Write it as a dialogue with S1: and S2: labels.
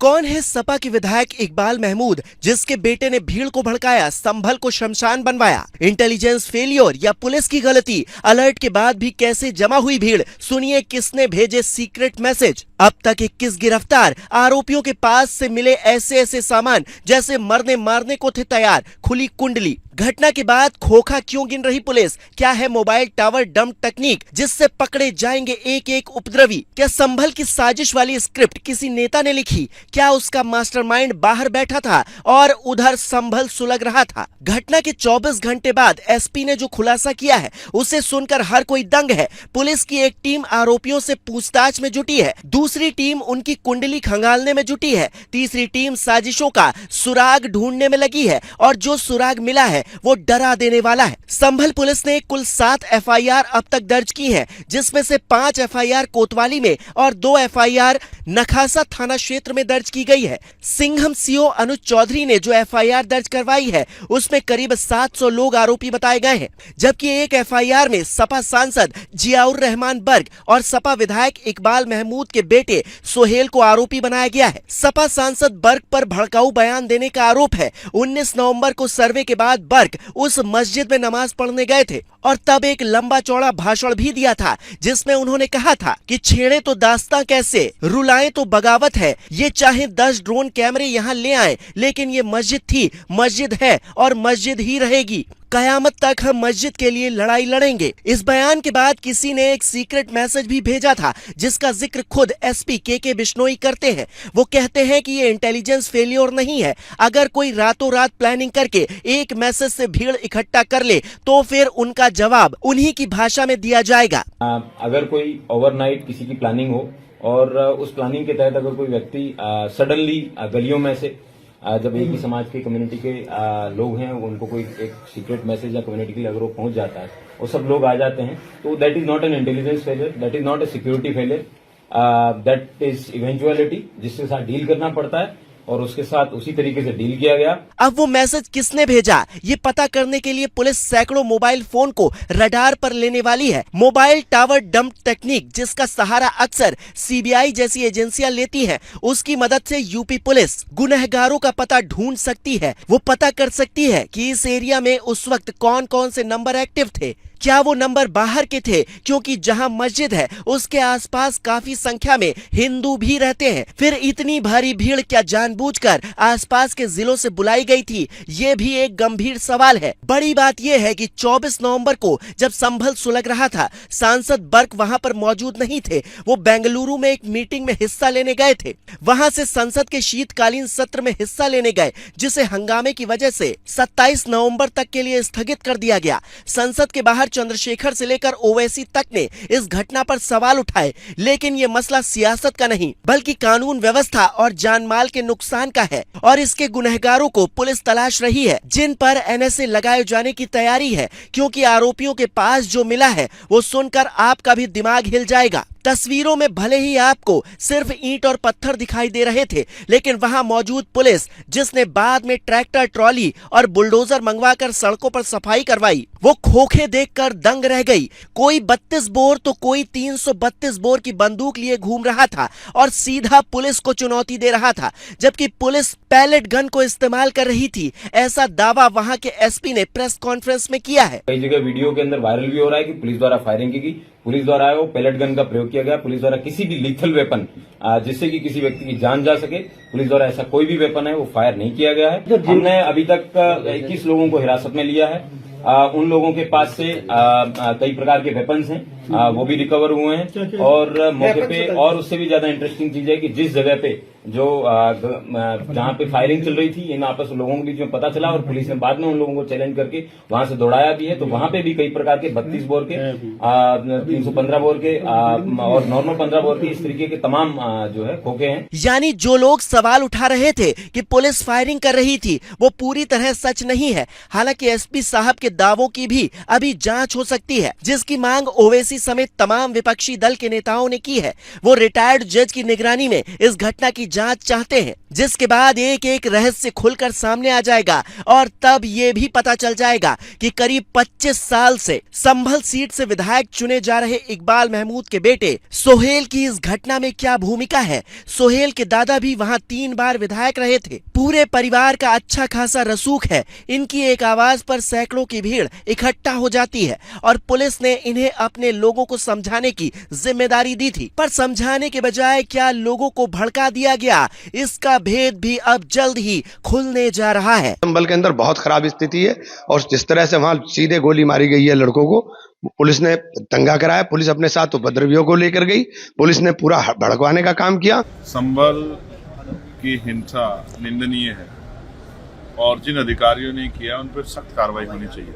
S1: कौन है सपा के विधायक इकबाल महमूद, जिसके बेटे ने भीड़ को भड़काया, संभल को शमशान बनवाया? इंटेलिजेंस फेलियर या पुलिस की गलती? अलर्ट के बाद भी कैसे जमा हुई भीड़? सुनिए किसने भेजे सीक्रेट मैसेज। अब तक 21 गिरफ्तार। आरोपियों के पास से मिले ऐसे सामान जैसे मरने मारने को थे तैयार। खुली कुंडली। घटना के बाद खोखा क्यों गिन रही पुलिस? क्या है मोबाइल टावर डंप टेक्निक जिससे पकड़े जाएंगे एक एक उपद्रवी? क्या संभल की साजिश वाली स्क्रिप्ट किसी नेता ने लिखी? क्या उसका मास्टरमाइंड बाहर बैठा था और उधर संभल सुलग रहा था? घटना के 24 घंटे बाद एसपी ने जो खुलासा किया है उसे सुनकर हर कोई दंग है। पुलिस की एक टीम आरोपियों से पूछताछ में जुटी है, दूसरी टीम उनकी कुंडली खंगालने में जुटी है, तीसरी टीम साजिशों का सुराग ढूंढने में लगी है और जो सुराग मिला है वो डरा देने वाला है। संभल पुलिस ने कुल 7 एफआईआर अब तक दर्ज की है, जिसमें से 5 एफआईआर कोतवाली में और 2 एफआईआर नखासा थाना क्षेत्र में दर्ज की गई है। सिंघम सीओ अनुज चौधरी ने जो एफआईआर दर्ज करवाई है उसमें करीब 700 लोग आरोपी बताए गए हैं, जबकि एक एफआईआर में सपा सांसद जियाउर रहमान बर्ग और सपा विधायक इकबाल महमूद के बेटे सोहेल को आरोपी बनाया गया है। सपा सांसद बर्ग पर भड़काऊ बयान देने का आरोप है। 19 नवंबर को सर्वे के बाद बर्ग उस मस्जिद में नमाज पढ़ने गए थे और तब एक लंबा चौड़ा भाषण भी दिया था, जिसमें उन्होंने कहा था कि छेड़े तो दास्तां कैसे, रुलाएं तो बगावत है, ये चाहे 10 ड्रोन कैमरे यहाँ ले आए, लेकिन ये मस्जिद थी, मस्जिद है और मस्जिद ही रहेगी। कयामत तक हम मस्जिद के लिए लड़ाई लड़ेंगे। इस बयान के बाद किसी ने एक सीक्रेट मैसेज भी भेजा था, जिसका जिक्र खुद एसपी के बिश्नोई करते हैं। वो कहते हैं कि ये इंटेलिजेंस फेलियर नहीं है। अगर कोई रातों रात प्लानिंग करके एक मैसेज से भीड़ इकट्ठा कर ले तो फिर उनका जवाब उन्हीं की भाषा में दिया जाएगा।
S2: अगर कोई ओवरनाइट किसी की प्लानिंग हो और उस प्लानिंग के तहत अगर कोई व्यक्ति सडनली गलियों में से जब एक ही समाज के कम्युनिटी के लोग हैं उनको कोई एक सीक्रेट मैसेज या कम्युनिटी के लिए अगर वो पहुंच जाता है और सब लोग आ जाते हैं, तो that is not an intelligence failure, that is not a security failure, that is eventuality जिसके साथ डील करना पड़ता है और उसके साथ उसी तरीके से डील किया गया।
S1: अब वो मैसेज किसने भेजा, ये पता करने के लिए पुलिस सैकड़ों मोबाइल फोन को रडार पर लेने वाली है। मोबाइल टावर डंप टेक्निक, जिसका सहारा अक्सर सीबीआई जैसी एजेंसियां लेती हैं, उसकी मदद से यूपी पुलिस गुनहगारों का पता ढूंढ सकती है। वो पता कर सकती है कि इस एरिया में उस वक्त कौन कौन से नंबर एक्टिव थे। क्या वो नंबर बाहर के थे, क्योंकि जहां मस्जिद है उसके आसपास काफी संख्या में हिंदू भी रहते हैं। फिर इतनी भारी भीड़ क्या जानबूझकर आसपास के जिलों से बुलाई गई थी, ये भी एक गंभीर सवाल है। बड़ी बात यह है कि 24 नवंबर को जब संभल सुलग रहा था, सांसद बर्ग वहां पर मौजूद नहीं थे। वो बेंगलुरु में एक मीटिंग में हिस्सा लेने गए थे। वहां से संसद के शीतकालीन सत्र में हिस्सा लेने गए, जिसे हंगामे की वजह से 27 नवंबर तक के लिए स्थगित कर दिया गया। संसद के बाहर चंद्रशेखर से लेकर ओवैसी तक ने इस घटना पर सवाल उठाए, लेकिन ये मसला सियासत का नहीं बल्कि कानून व्यवस्था और जानमाल के नुकसान का है और इसके गुनहगारों को पुलिस तलाश रही है, जिन पर एनएसए लगाए जाने की तैयारी है, क्योंकि आरोपियों के पास जो मिला है वो सुनकर आपका भी दिमाग हिल जाएगा। तस्वीरों में भले ही आपको सिर्फ ईंट और पत्थर दिखाई दे रहे थे, लेकिन वहां मौजूद पुलिस, जिसने बाद में ट्रैक्टर ट्रॉली और बुलडोजर मंगवाकर सड़कों पर सफाई करवाई, वो खोखे देखकर दंग रह गई। कोई 32 बोर तो कोई 332 बोर की बंदूक लिए घूम रहा था और सीधा पुलिस को चुनौती दे रहा था, जबकि पुलिस पैलेट गन को इस्तेमाल कर रही थी। ऐसा दावा वहां के एसपी ने प्रेस कॉन्फ्रेंस में किया है।
S2: कई जगह वीडियो के अंदर वायरल भी हो रहा है कि पुलिस द्वारा फायरिंग की गई, पुलिस द्वारा वो पैलेट गन का प्रयोग किया गया, पुलिस द्वारा किसी भी लीथल वेपन जिससे कि किसी व्यक्ति की जान जा सके, पुलिस द्वारा ऐसा कोई भी वेपन है वो फायर नहीं किया गया है। हमने अभी तक 21 लोगों को हिरासत में लिया है। उन लोगों के पास से कई प्रकार के वेपन्स हैं, वो भी रिकवर हुए हैं और मौके पे और उससे भी ज्यादा इंटरेस्टिंग चीज है कि जिस जगह पे जो जहां पे फायरिंग चल रही थी, इन आपस लोगों के बीच में पता चला और पुलिस ने बाद में उन लोगों को चैलेंज करके वहां से दौड़ाया भी है, तो वहां पे भी कई प्रकार के 32 बोर के 315 बोर के और नॉर्मल 15 बोर के इस तरीके के तमाम जो है खोखे हैं।
S1: यानी जो लोग सवाल उठा रहे थे कि पुलिस फायरिंग कर रही थी, वो पूरी तरह सच नहीं है। हालांकि एसपी साहब के दावों की भी अभी जांच हो सकती है, जिसकी मांग ओवैसी समेत तमाम विपक्षी दल के नेताओं ने की है। वो रिटायर्ड जज की निगरानी में इस घटना की जांच चाहते हैं, जिसके बाद एक एक रहस्य खुलकर सामने आ जाएगा और तब ये भी पता चल जाएगा कि करीब 25 साल से संभल सीट से विधायक चुने जा रहे इकबाल महमूद के बेटे सोहेल की इस घटना में क्या भूमिका है। सोहेल के दादा भी वहां 3 बार विधायक रहे थे। पूरे परिवार का अच्छा खासा रसूख है। इनकी एक आवाज पर सैकड़ों की भीड़ इकट्ठा हो जाती है और पुलिस ने इन्हें अपने लोगों को समझाने की जिम्मेदारी दी थी, पर समझाने के बजाय क्या लोगों को भड़का दिया गया, इसका भेद भी अब जल्द ही खुलने जा रहा है।
S3: संभल के अंदर बहुत खराब स्थिति है और जिस तरह से वहां सीधे गोली मारी गई है लड़कों को, पुलिस ने दंगा कराया, पुलिस अपने साथ उपद्रवियों को लेकर गई, पुलिस ने पूरा भड़कवाने का काम किया।
S4: संभल की हिंसा निंदनीय है और जिन अधिकारियों ने किया उन पर सख्त कार्रवाई होनी चाहिए।